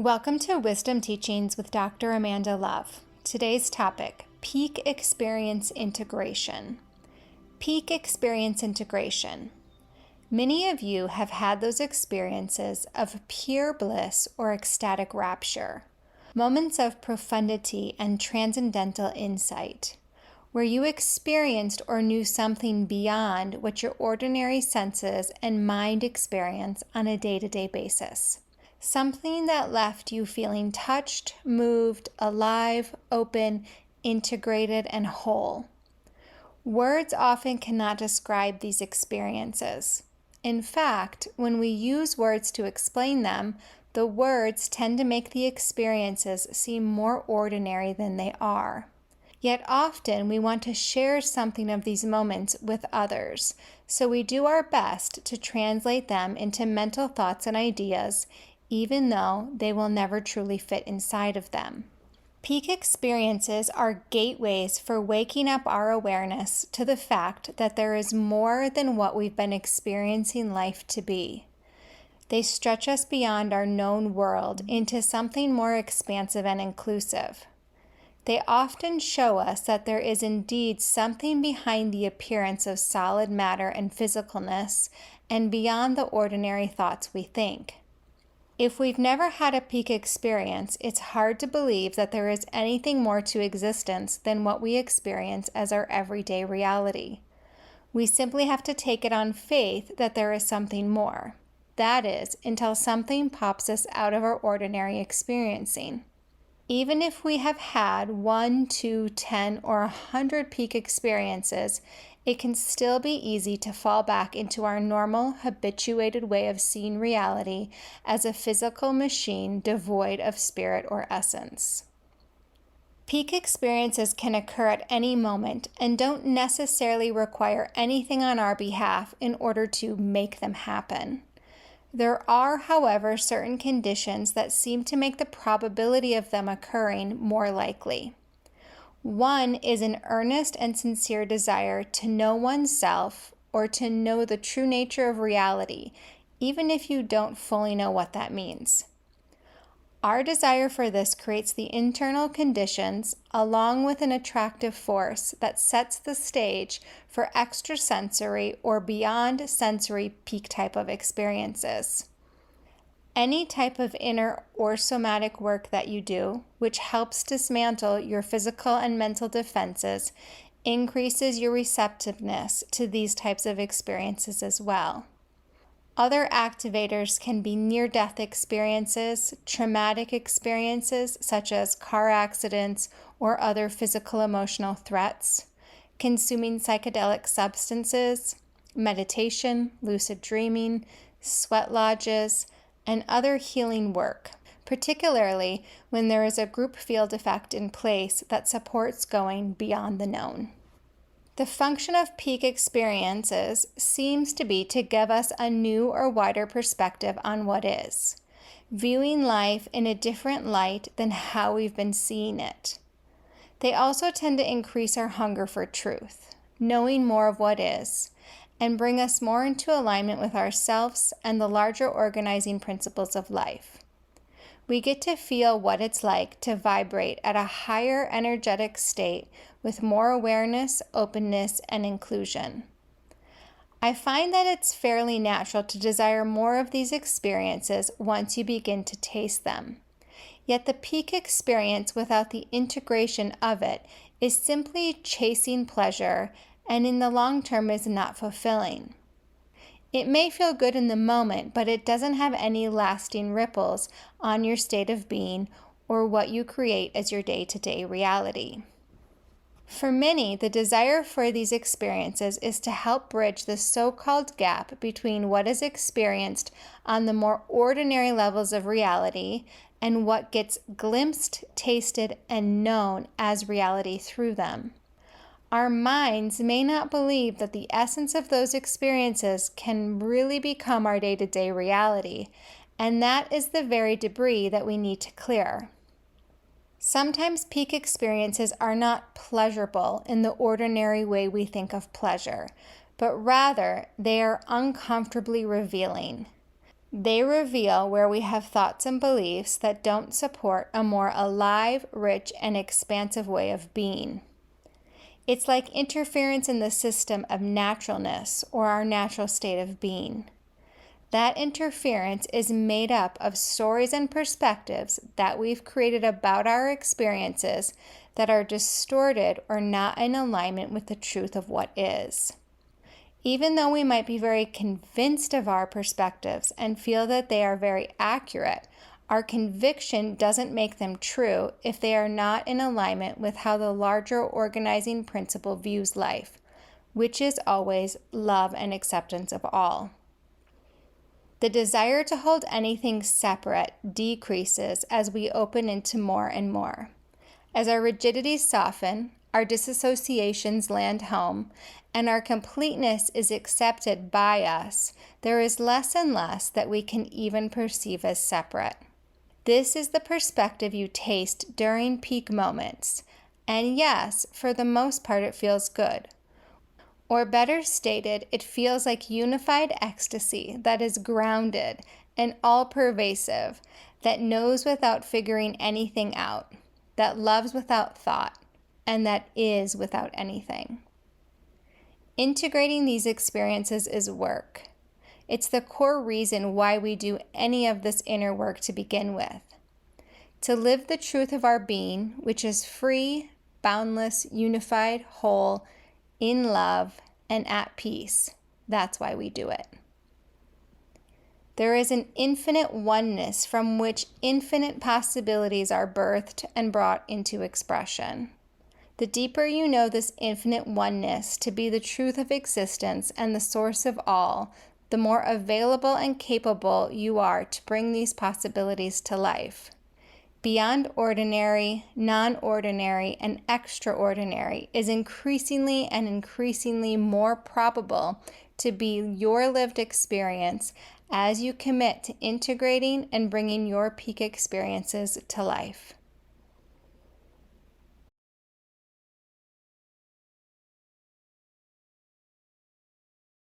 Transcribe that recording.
Welcome to Wisdom Teachings with Dr. Amanda Love. Today's topic, Peak Experience Integration. Peak Experience Integration. Many of you have had those experiences of pure bliss or ecstatic rapture, moments of profundity and transcendental insight, where you experienced or knew something beyond what your ordinary senses and mind experience on a day-to-day basis. Something that left you feeling touched, moved, alive, open, integrated, and whole. Words often cannot describe these experiences. In fact, when we use words to explain them, the words tend to make the experiences seem more ordinary than they are. Yet often we want to share something of these moments with others, so we do our best to translate them into mental thoughts and ideas, even though they will never truly fit inside of them. Peak experiences are gateways for waking up our awareness to the fact that there is more than what we've been experiencing life to be. They stretch us beyond our known world into something more expansive and inclusive. They often show us that there is indeed something behind the appearance of solid matter and physicalness and beyond the ordinary thoughts we think. If we've never had a peak experience, it's hard to believe that there is anything more to existence than what we experience as our everyday reality. We simply have to take it on faith that there is something more. That is, until something pops us out of our ordinary experiencing. Even if we have had 1, 2, 10, or 100 peak experiences, it can still be easy to fall back into our normal, habituated way of seeing reality as a physical machine devoid of spirit or essence. Peak experiences can occur at any moment and don't necessarily require anything on our behalf in order to make them happen. There are, however, certain conditions that seem to make the probability of them occurring more likely. One is an earnest and sincere desire to know oneself or to know the true nature of reality, even if you don't fully know what that means. Our desire for this creates the internal conditions, along with an attractive force that sets the stage for extrasensory or beyond sensory peak type of experiences. Any type of inner or somatic work that you do, which helps dismantle your physical and mental defenses, increases your receptiveness to these types of experiences as well. Other activators can be near-death experiences, traumatic experiences such as car accidents or other physical emotional threats, consuming psychedelic substances, meditation, lucid dreaming, sweat lodges, and other healing work, particularly when there is a group field effect in place that supports going beyond the known. The function of peak experiences seems to be to give us a new or wider perspective on what is, viewing life in a different light than how we've been seeing it. They also tend to increase our hunger for truth, knowing more of what is, and bring us more into alignment with ourselves and the larger organizing principles of life. We get to feel what it's like to vibrate at a higher energetic state with more awareness, openness, and inclusion. I find that it's fairly natural to desire more of these experiences once you begin to taste them. Yet the peak experience without the integration of it is simply chasing pleasure, and in the long term is not fulfilling. It may feel good in the moment, but it doesn't have any lasting ripples on your state of being or what you create as your day-to-day reality. For many, the desire for these experiences is to help bridge the so-called gap between what is experienced on the more ordinary levels of reality and what gets glimpsed, tasted, and known as reality through them. Our minds may not believe that the essence of those experiences can really become our day-to-day reality, and that is the very debris that we need to clear. Sometimes peak experiences are not pleasurable in the ordinary way we think of pleasure, but rather they are uncomfortably revealing. They reveal where we have thoughts and beliefs that don't support a more alive, rich, and expansive way of being. It's like interference in the system of naturalness or our natural state of being. That interference is made up of stories and perspectives that we've created about our experiences that are distorted or not in alignment with the truth of what is. Even though we might be very convinced of our perspectives and feel that they are very accurate, our conviction doesn't make them true if they are not in alignment with how the larger organizing principle views life, which is always love and acceptance of all. The desire to hold anything separate decreases as we open into more and more. As our rigidities soften, our disassociations land home, and our completeness is accepted by us, there is less and less that we can even perceive as separate. This is the perspective you taste during peak moments, and yes, for the most part it feels good. Or better stated, it feels like unified ecstasy that is grounded and all-pervasive, that knows without figuring anything out, that loves without thought, and that is without anything. Integrating these experiences is work. It's the core reason why we do any of this inner work to begin with. To live the truth of our being, which is free, boundless, unified, whole, in love, and at peace. That's why we do it. There is an infinite oneness from which infinite possibilities are birthed and brought into expression. The deeper you know this infinite oneness to be the truth of existence and the source of all, the more available and capable you are to bring these possibilities to life. Beyond ordinary, non-ordinary, and extraordinary is increasingly and increasingly more probable to be your lived experience as you commit to integrating and bringing your peak experiences to life.